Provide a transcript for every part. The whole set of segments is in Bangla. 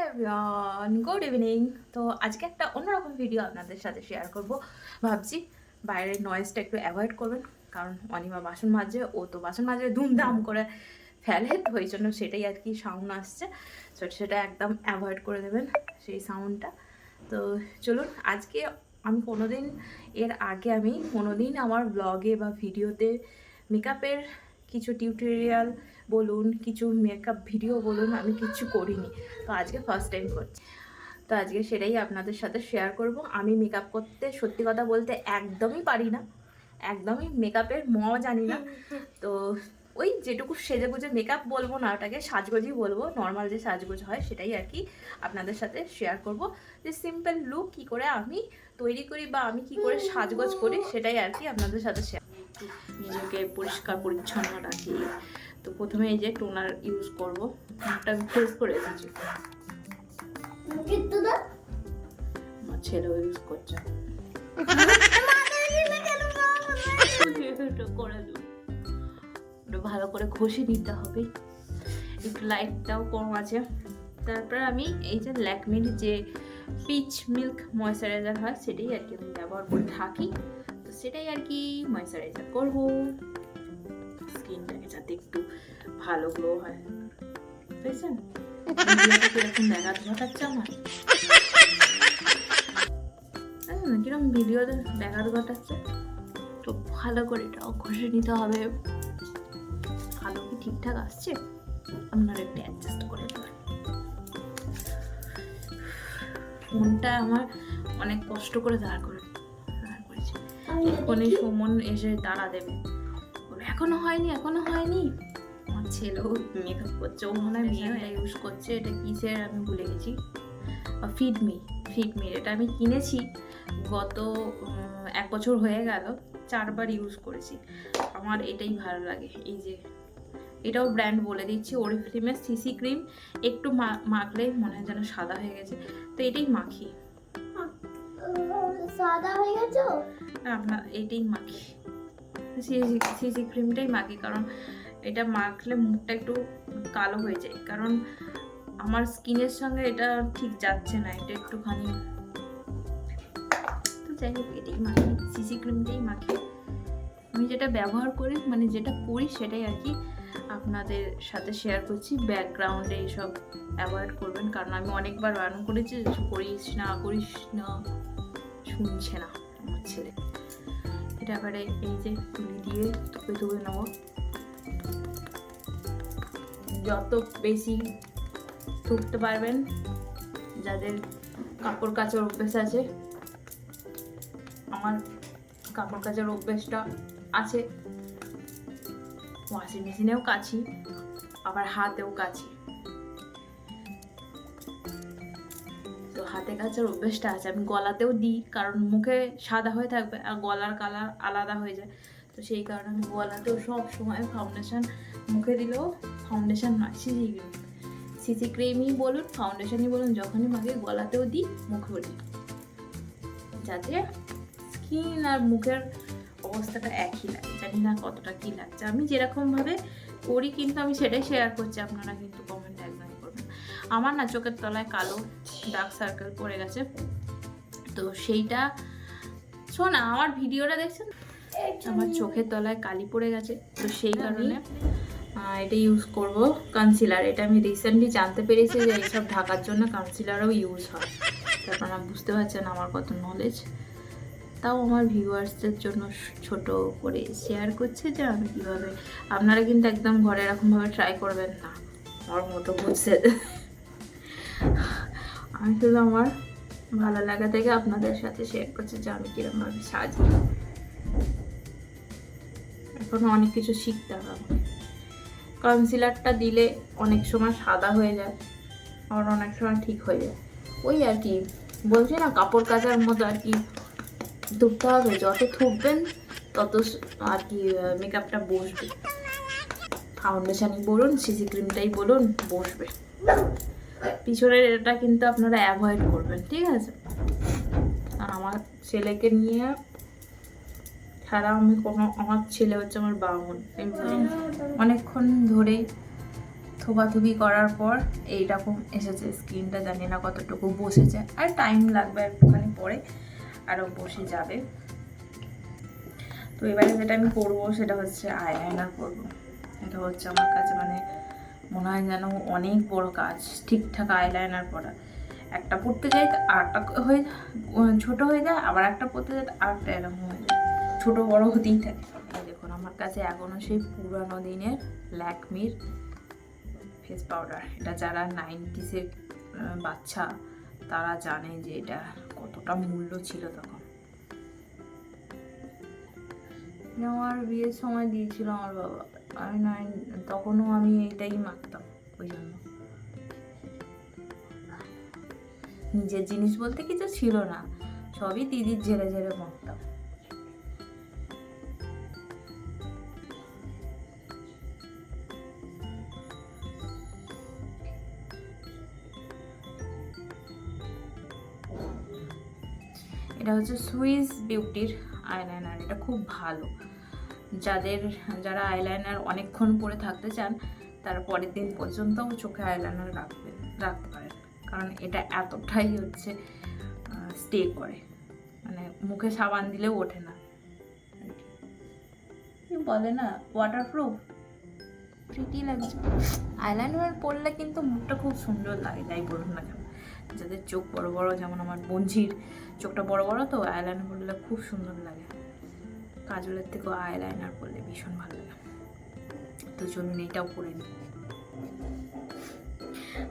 Everyone, good evening. তো আজকে একটা অন্যরকম ভিডিও আপনাদের সাথে শেয়ার করব। ভাবছি বাইরের নয়েজটা একটু অ্যাভয়েড করবেন, কারণ অনিমা বাসন মাজে, ও তো বাসন মাজে ধুমধাম করে ফেলে, তো ওই জন্য সেটাই আর কি সাউন্ড আসছে। তো সেটা একদম অ্যাভয়েড করে দেবেন সেই সাউন্ডটা। তো চলুন, আজকে আমি এর আগে আমি কোনোদিন আমার ব্লগে বা ভিডিওতে মেকআপের কিছু টিউটোরিয়াল বলুন, কিছু মেকআপ ভিডিও বলুন, আমি কিছু করিনি। তো আজকে ফার্স্ট টাইম করছি। তো আজকে সেটাই আপনাদের সাথে শেয়ার করব। আমি মেকআপ করতে সত্যি কথা বলতে একদমই পারি না, একদমই মেকআপের জানি না। তো ওই যেটুকু সেজেগুজে মেকআপ বলবো না, ওটাকে সাজগোজই বলবো, নর্মাল যে সাজগোজ হয় সেটাই আর কি আপনাদের সাথে শেয়ার করব। যে সিম্পল লুক কী করে আমি তৈরি করি বা আমি কি করে সাজগোজ করি সেটাই আর কি আপনাদের সাথে শেয়ার। নিজেকে পরিষ্কার পরিচ্ছন্ন রাখি। তো প্রথমে এই যে টোনার ইউজ করবো, মুখটা ফ্রেশ করে দিচ্ছি। আমার ছেলেও ইউজ করছে। ভালো করে ঘষে নিতে হবে, একটু লাইটটাও কম আছে। তারপর আমি এই যে ল্যাকমির যে পিচ মিল্ক ময়েশ্চারাইজার হয় সেটাই আর কি আমি ব্যবহার করে থাকি। তো সেটাই আর কি ময়েশ্চারাইজার করবো স্কিনটাকে, যাতে একটু ভালো গ্লো হয়। বুঝছেন কিরকম ব্যাঘাত ঘটাচ্ছে আমার, কিরকম ভিডিওতে ব্যাঘাত ঘটাচ্ছে। তো ভালো করে এটাও ঘষে নিতে হবে। ভালো কি ঠিকঠাক আসছে আপনারা একটু অ্যাডজাস্ট করে দেবেন। ফোনটা আমার অনেক কষ্ট করে দাঁড় করেছে। ফোনে সুমন এসে তাড়া দেবে, এখনো হয়নি এখনো হয়নি। আমার ছেলেও মেকআপ করছে, ও মনে হয় মেয়েটা ইউজ করছে, এটা কিসের আমি ভুলে গেছি। ফিটমি এটা আমি কিনেছি গত 1 বছর হয়ে গেল, 4 বার ইউজ করেছি। আমার এটাই ভালো লাগে। এই যে এটাও ব্র্যান্ড বলে দিচ্ছি, ওরিফ্লেমের সিসি ক্রিম। একটু মাখলেই মনে হয় যেন সাদা হয়ে গেছে, তো এটাই মাখি। সাদা হয়ে গেছে আপনার এটাই মাখি, সিসি ক্রিমটাই মাখি, কারণ এটা মাখলে মুখটা একটু কালো হয়ে যায়, কারণ আমার স্কিনের সঙ্গে এটা ঠিক যাচ্ছে না, এটা একটুখানি। তো যাই হোক, এটাই মাখি, সিসি ক্রিমটাই মাখি। আমি যেটা ব্যবহার করি, মানে যেটা করি সেটাই আর কি আপনাদের সাথে শেয়ার করছি। ব্যাকগ্রাউন্ডে এইসব অ্যাভয়েড করবেন, কারণ আমি অনেকবার বারণ করেছি করিস না, শুনছে না আমার ছেলে। এটা এবারে এই যে তুলি দিয়ে তুলে নেবো। যত বেশি থুকতে পারবেন, যাদের কাপড় কাচার অভ্যেস আছে, আমার কাপড় কাচার অভ্যেসটা আছে, ওয়াশিং মেশিনেও কাচি, আবার হাতেও কাচি। তো হাতে কাচার অভ্যেসটা আছে, আমি গলাতেও দিই, কারণ মুখে সাদা হয়ে থাকবে আর গলার কালার আলাদা হয়ে যায়। তো সেই কারণে আমি গলাতেও সব সময় ফাউন্ডেশন, মুখে দিলেও ফাউন্ডেশন নয়, সিসি ক্রিমই বলুন, ফাউন্ডেশনই বলুন, যখনই মাখি গলাতেও দিই, মুখেও দিই, যাতে স্কিন আর মুখের অবস্থাটা একই লাগে। জানি না কতটা কি লাগছে, আমি যেরকমভাবে করি কিন্তু আমি সেটাই শেয়ার করছি, আপনারা কিন্তু কমেন্ট একদমই করবেন। আমার না চোখের তলায় কালো ডার্ক সার্কেল পড়ে গেছে, তো সেইটা শোনা আমার ভিডিওটা দেখছেন, আমার চোখের তলায় কালি পড়ে গেছে, তো সেই কারণে এটা ইউজ করব কনসিলার। এটা আমি রিসেন্টলি জানতে পেরেছি যে এইসব ঢাকার জন্য কনসিলারও ইউজ হয়। আপনারা বুঝতে পারছেন আমার কত নলেজ। তাও আমার ভিউয়ার্সদের জন্য ছোট করে শেয়ার করছে যে আমি কীভাবে, আপনারা কিন্তু একদম ঘরে এরকমভাবে ট্রাই করবেন না আমার মতো বুঝছে। আমি শুধু আমার ভালো লাগা থেকে আপনাদের সাথে শেয়ার করছি যে আমি কীরকমভাবে সাজি। এখন অনেক কিছু শিখতে হবে। কনসিলারটা দিলে অনেক সময় সাদা হয়ে যায়, আবার অনেক সময় ঠিক হয়ে যায়। ওই আর কি বলছি না, কাপড় কাচার মতো আর কি ধুকতে হবে। যত থুকবেন তত আর কি মেকআপটা বসবে। ফাউন্ডেশনই বলুন, সিসি ক্রিমটাই বলুন, বসবে। পিছনের এটা কিন্তু আপনারা অ্যাভয়েড করবেন, ঠিক আছে? আর আমার ছেলেকে নিয়ে ছাড়া আমি আমার ছেলে হচ্ছে আমার বামন। অনেকক্ষণ ধরে থোপাথুপি করার পর এইরকম এসেছে। স্কিনটা জানি না কতটুকু বসেছে, আর টাইম লাগবে একটুখানি, পরে আরও বসে যাবে। তো এবারে যেটা আমি করবো সেটা হচ্ছে আইলাইনার করবো। এটা হচ্ছে আমার কাছে মানে মনে হয় যেন অনেক বড় কাজ, ঠিকঠাক আইলাইনার পরা। একটা পড়তে যাই আর একটা হয়ে ছোটো হয়ে যায়, আবার একটা পড়তে যাই আর একটা এরকম হয়ে যায়, ছোটো বড়ো হতেই থাকে। এই দেখুন আমার কাছে এখনও সেই পুরানো দিনের ল্যাকমির ফেস পাউডার। এটা যারা 90s-এর বাচ্চা তারা জানে যে এটা কতটা মূল্য ছিল তখন। আমার বিয়ের সময় দিয়েছিল আমার বাবা, আমি তখনও আমি এটাই মাখতাম। ওই জন্য নিজের জিনিস বলতে কিছু ছিল না, সবই দিদির ঝেড়ে ঝেড়ে মাখতাম। এটা হচ্ছে সুইস বিউটির আইলাইনার। এটা খুব ভালো, যারা আইলাইনার অনেকক্ষণ পরে থাকতে চান তারা পরের দিন পর্যন্তও চোখে আইলাইনার রাখতে পারেন, কারণ এটা এতটাই হচ্ছে স্টে করে, মানে মুখে সাবান দিলেও ওঠে না। বলে না ওয়াটারপ্রুফ, প্রিটি লাগছে। আইলাইনার পরলে কিন্তু মুখটা খুব সুন্দর লাগে, যাই বলুন না কেন। যাদের চোখ বড় বড়, যেমন আমার বোনঝির চোখটা বড় বড়, তো আইলাইনার পরলে খুব সুন্দর লাগে। কাজলের থেকেও আইলাইনার পরলে ভীষণ ভালো লাগে। তো চলুন এটাও করে নিই।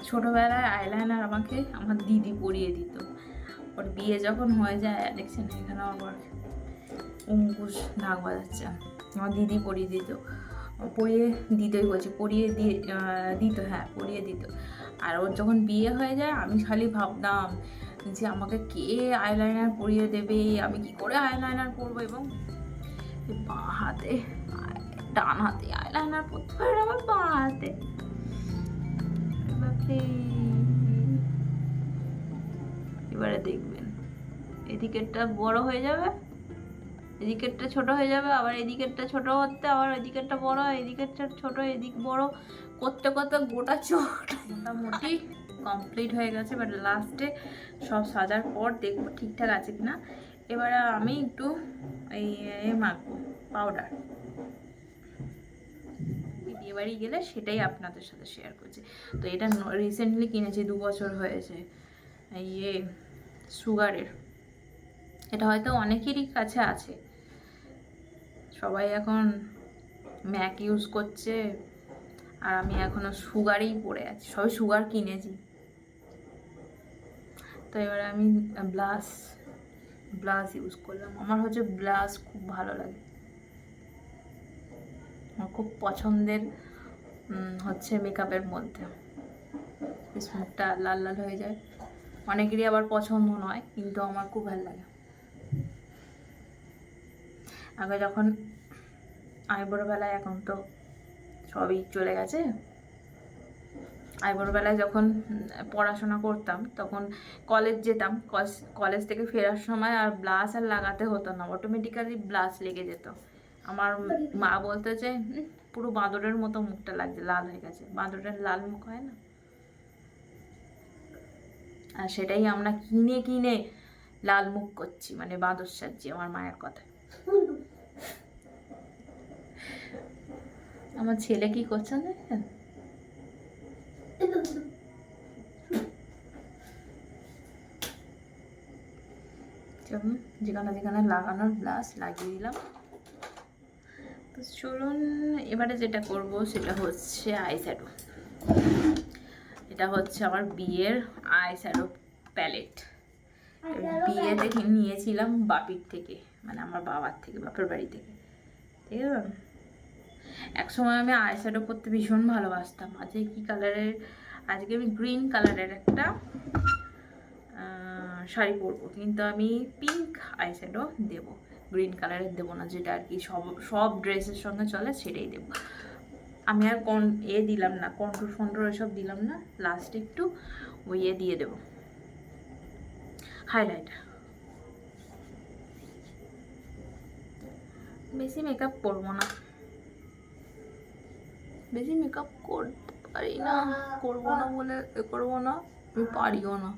ছোটোবেলায় আইলাইনার আমাকে আমার দিদি পরিয়ে দিত। ওর বিয়ে যখন হয়ে যায়, দেখছেন এখানে আবার মুখোশ ঢাক বাজাচ্ছে, আমার দিদি পরিয়ে দিত। পরিয়ে দিতই বলছে, পরিয়ে দিত। আর ওর যখন বিয়ে হয়ে যায় আমি খালি ভাবতাম যে আমাকে কে আইলাইনার পরিয়ে দেবে, আমি কি করে আইলাইনার পরবো। এবং বাঁ হাতে, ডান হাতে আইলাইনার পরতে পারে আমার বাঁ হাতে। এবারে দেখবেন এদিকেরটা বড় হয়ে যাবে, এদিকেরটা ছোট হয়ে যাবে, আবার এদিকেরটা ছোট হতে, আবার এদিকেরটা বড়, এদিকেরটা ছোট, এদিক বড় করতে করতে গোটা চোখটা মোটামুটি কমপ্লিট হয়ে গেছে। বাট লাস্টে সব সাজার পর দেখবো ঠিকঠাক আছে কিনা। এবারে আমি একটু মাখবো পাউডার। বিয়ে বাড়ি গেলে সেটাই আপনাদের সাথে শেয়ার করছি। তো এটা রিসেন্টলি কিনেছি, 2 বছর হয়েছে, সুগারের। এটা হয়তো অনেকেরই কাছে আছে, সবাই এখন ম্যাক ইউজ করছে, আর আমি এখনো সুগারেই পড়ে আছি, সবাই সুগার কিনেছি। তো এবারে আমি ব্লাশ ইউজ করলাম। আমার হচ্ছে ব্লাশ খুব ভালো লাগে, আমার খুব পছন্দের হচ্ছে মেকআপের মধ্যে। মুখটা লাল লাল হয়ে যায়, অনেকেরই আবার পছন্দ নয়, কিন্তু আমার খুব ভালো লাগে। আগে যখন আইবুড়ো বেলায়, এখন তো সবই চলে গেছে, আইবুড়ো বেলায় যখন পড়াশোনা করতাম তখন কলেজ যেতাম, কলেজ থেকে ফেরার সময় আর ব্লাশ আর লাগাতে হতো না, অটোমেটিক্যালি ব্লাশ লেগে যেত। আমার মা বলতো যে পুরো বাঁদরের মতো মুখটা লাগছে, লাল হয়ে গেছে, বাঁদরের লাল মুখ হয় না। আর সেটাই আমরা কিনে কিনে লাল মুখ করছি, মানে বাঁদর সাজছি, আমার মায়ের কথায়। আমার ছেলে কি করছেন দেখেন, যেখানে যেখানে লাগানোর ব্লাশ লাগিয়ে দিলাম। তো চলুন এবারে যেটা করব সেটা হচ্ছে আইশ্যাডো। এটা হচ্ছে আমার বিয়ের আইশ্যাডো প্যালেট। বিয়ে থেকে নিয়েছিলাম বাপির থেকে, মানে আমার বাবার থেকে, বাপের বাড়ি থেকে, ঠিক আছে। একসময় আমি আইশ্যাডো করতে ভীষণ ভালোবাসতাম। আজকে কি কালারের, আজকে আমি গ্রিন কালারের একটা শাড়ি পরবো, কিন্তু আমি পিঙ্ক আইশ্যাডো দেবো, গ্রিন কালারের দেবো না, যেটা আর কি সব ড্রেসের সঙ্গে চলে সেটাই দেবো। আমি আর দিলাম না, কন্ট্রোল ফন্ট্রোল এসব দিলাম না, লাস্টে একটু ওই দিয়ে দেবো হাইলাইটার। বেশি মেকআপ করবো না, বেশি মেকআপ পারি না, করবো না বলে এ করবো না, আমি পারিও না।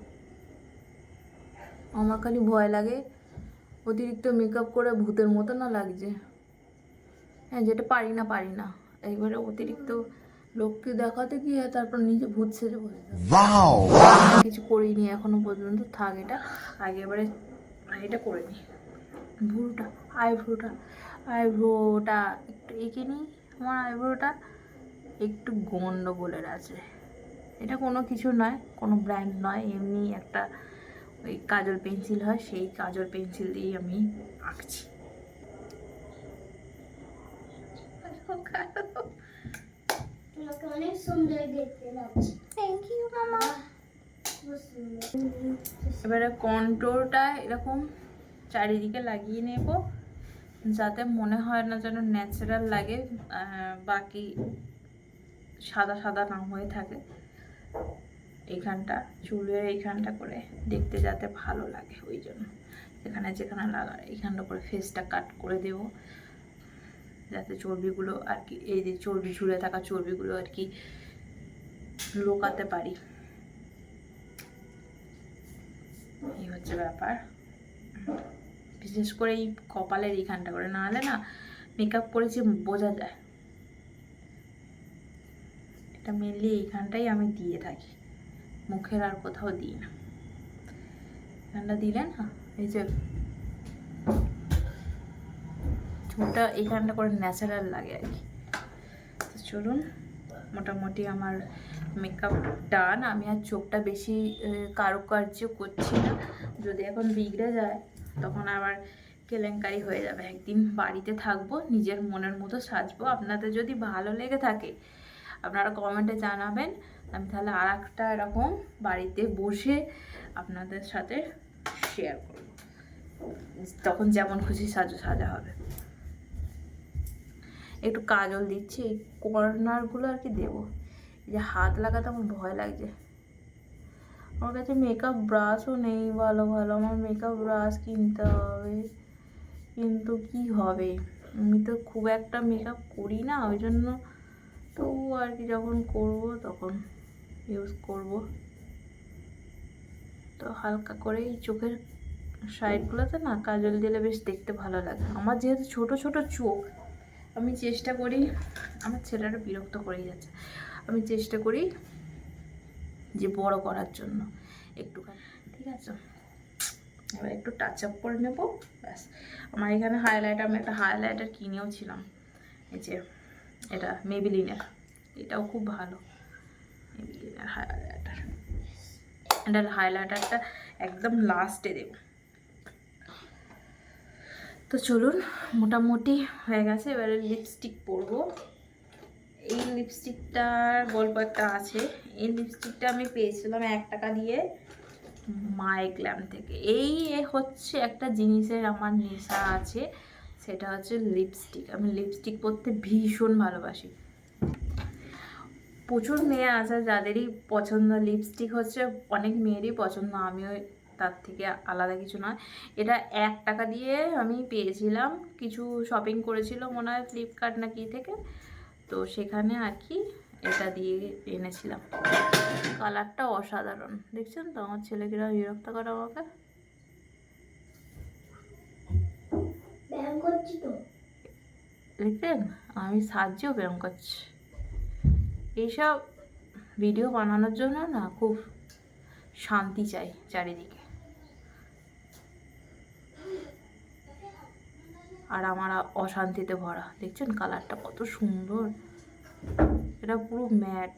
আমার খালি ভয় লাগে অতিরিক্ত মেকআপ করে ভূতের মতো না লাগছে। হ্যাঁ, যেটা পারি না একবারে অতিরিক্ত লোককে দেখাতে গিয়ে তারপর নিজে ভূত সেজে বসে কিছু করিনি এখনো পর্যন্ত। থাক এটা, আগে এবারে এটা করে নিই। ভ্রুটা, আইব্রোটা একটু এঁকে নিই। আমার আইব্রোটা একটু গন্ডগোলের আছে। এটা কোনো কিছু নয়, কোনো ব্র্যান্ড নয়, এমনি একটা ওই কাজল পেন্সিল হয়, সেই কাজল পেন্সিল দিয়েই আমি আঁকছি। অনেক সুন্দর দেখতে লাগছে। থ্যাংক ইউ মামা। এবারে কন্ট্রোলটা এরকম চারিদিকে লাগিয়ে নেব, যাতে মনে হয় না যেন ন্যাচারাল লাগে, বাকি সাদা সাদা না হয়ে থাকে। এইখানটা চুলের এইখানটা করে দেখতে যাতে ভালো লাগে, ওই জন্য এখানে যেখানে লাগার এইখানটা করে ফেসটা কাট করে দেব, যাতে চর্বিগুলো আর কি, এই যে চর্বি ঝুলে থাকা চর্বিগুলো আর কি লুকাতে পারি। এই হচ্ছে ব্যাপার। বিশেষ করে এই কপালের এইখানটা করে, না হলে না মেকআপ করেছি বোঝা যায়। এটা মেনলি এইখানটাই আমি দিয়ে থাকি, মুখের আর কোথাও দিই না। এখানটা দিলে না এই যে চুলটা এইখানটা করে ন্যাচারাল লাগে আর কি। তো চলুন, মোটামুটি আমার মেকআপ ডান। আমি আর চোখটা বেশি কারুকার্য করছি না, যদি এখন বিগড়ে যায় তখন আবার কেলেঙ্কারি হয়ে যাবে। একদিন বাড়িতে থাকবো, নিজের মনের মতো সাজবো। আপনাদের যদি ভালো লেগে থাকে আপনারা কমেন্টে জানাবেন, আমি তাহলে আর একটা এরকম বাড়িতে বসে আপনাদের সাথে শেয়ার করব। তখন যেমন খুশি সাজা হবে। একটু কাজল দিচ্ছি, এই কর্নারগুলো আর কি দেবো। এই যে হাত লাগাতে আমার ভয় লাগছে। আমার কাছে মেকআপ ব্রাশও নেই ভালো ভালো, আমার মেকআপ ব্রাশ কিনতে হবে। কিন্তু কি হবে, আমি তো খুব একটা মেকআপ করি না, ওই জন্য তবু আর কি যখন করব তখন ইউজ করব। তো হালকা করে এই চোখের সাইডগুলোতে না কাজল দিলে বেশ দেখতে ভালো লাগে। আমার যেহেতু ছোট ছোট চোখ, আমি চেষ্টা করি, আমার ছেলেটা বিরক্ত করেই যাচ্ছে, আমি চেষ্টা করি যে বড় করার জন্য একটুখানি। ঠিক আছে, এবার একটু টাচ আপ করে নেব, ব্যাস। আমার এখানে হাইলাইটার, আমি একটা হাইলাইটার কিনেও ছিলাম, এই যে এটা মেবিলিনের, এটাও খুব ভালো। মেবিলিনের হাইলাইটার, এটার হাইলাইটারটা একদম লাস্টে দেব। তো চলুন, মোটামুটি হয়ে গেছে। এবারে লিপস্টিক পরবো। এই লিপস্টিকটার গল্প একটা আছে। এই লিপস্টিকটা আমি পেয়েছিলাম 1 টাকা দিয়ে মাই গ্ল্যাম থেকে। এই হচ্ছে একটা জিনিসের আমার নেশা আছে, সেটা হচ্ছে লিপস্টিক। আমি লিপস্টিক পরতে ভীষণ ভালোবাসি। প্রচুর মেয়ে আছে যাদেরই পছন্দ লিপস্টিক, হচ্ছে অনেক মেয়েরই পছন্দ, আমিও তার থেকে আলাদা কিছু নয়। এটা 1 টাকা দিয়ে আমি পেয়েছিলাম, কিছু শপিং করেছিল মনে হয় ফ্লিপকার্ট না কি থেকে, তো সেখানে আর কি এটা দিয়ে এনেছিলাম। কালারটা অসাধারণ, দেখছেন তো আমার ছেলেকেরা বিরক্ত করে আমাকে। দেখছেন আমি সাহায্যও ব্যায়াম করছি। এইসব ভিডিও বানানোর জন্য না খুব শান্তি চাই চারিদিকে, আর আমার অশান্তিতে ভরা। দেখছেন কালারটা কত সুন্দর, এটা পুরো ম্যাট।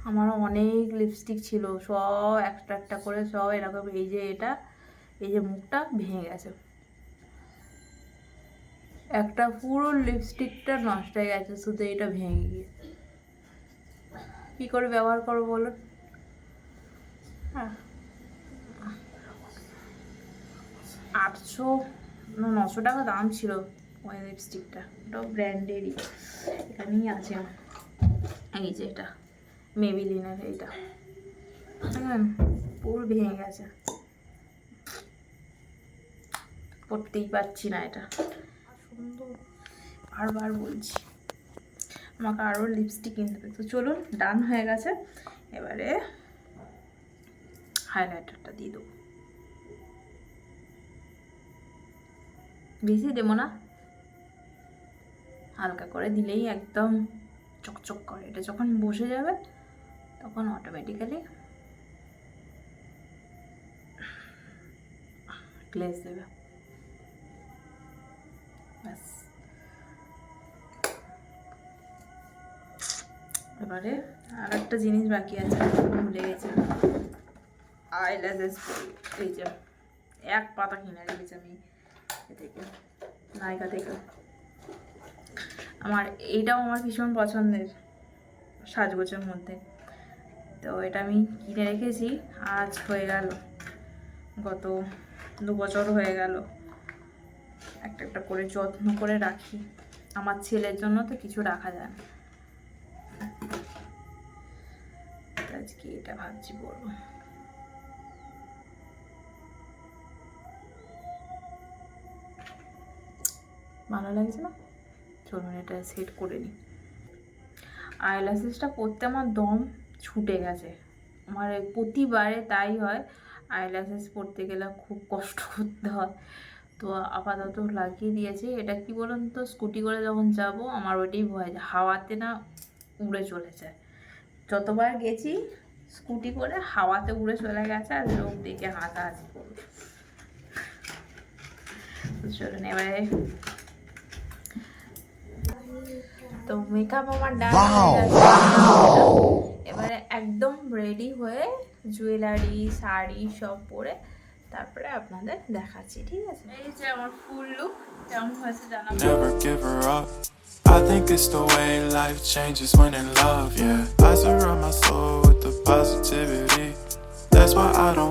আমারও অনেক লিপস্টিক ছিল, সব একটা একটা করে সব এরকম। এই যে এটা, এই যে মুখটা ভেঙে গেছে, একটা পুরো লিপস্টিকটা নষ্ট হয়ে গেছে শুধু এটা ভেঙে গিয়ে। কি করে ব্যবহার করবো বলুন? হ্যাঁ, 800 না 900 টাকা দাম ছিল ওই লিপস্টিকটা, ওটাও ব্র্যান্ডেরই। এখানেই আছে, এই যে এটা মেবিলিনের, এইটা পুরো ভেঙে গেছে, পড়তেই পারছি না। এটা সুন্দর, বারবার বলছি আমাকে আরও লিপস্টিক কিনতে হবে। তো চলুন, ডান হয়ে গেছে। এবারে হাইলাইটারটা দিয়ে দেবো, বেশি দেবো না, হালকা করে দিলেই একদম চকচক করে। এটা যখন বসে যাবে তখন অটোমেটিক্যালি গ্লেজ দেবে, ব্যাস। এবারে আর একটা জিনিস বাকি আছে, ভুলে গেছি, আইল্যাশেস। এই যে এক পাতা কিনে রেখেছি আমি এ থেকে, নায়িকা থেকে। এইটাও আমার ভীষণ পছন্দের সাজগোজের মধ্যে। তো এটা আমি কিনে রেখেছি, আজ হয়ে গেল, গত 2 বছর হয়ে গেল। একটা একটা করে যত্ন করে রাখি। আমার ছেলের জন্য তো কিছু রাখা যায় না। আজকে এটা ভাবছি পরবো। ভালো লাগছে না? চলুন এটা সেট করে নিই। আইল্যাশেসটা পরতে আমার দম ছুটে গেছে। আমার প্রতিবারে তাই হয়, আইল্যাশেস পরতে গেলে খুব কষ্ট করতে হয়। তো আপাতত লাগিয়ে দিয়েছি। এটা কি বলুন তো, স্কুটি করে যখন যাব আমার ওইটাই ভয়, হাওয়াতে না উড়ে চলে যায়। যতবার গেছি স্কুটি করে হাওয়াতে উড়ে চলে গেছে, আর লোক দেখে হাসাহাসি করবে। চলুন এবারে, তো মেকআপ আমার ডান হয়ে গেছে। এবারে একদম রেডি হয়ে জুয়েলারি শাড়ি সব পরে তারপরে আপনাদের দেখাচ্ছি, ঠিক আছে? এই যে আমার ফুল লুক কেমন হয়েছে জানাবো। Never give her up. I think it's the way life changes when in love, yeah. I surround my soul with the positivity. That's why I don't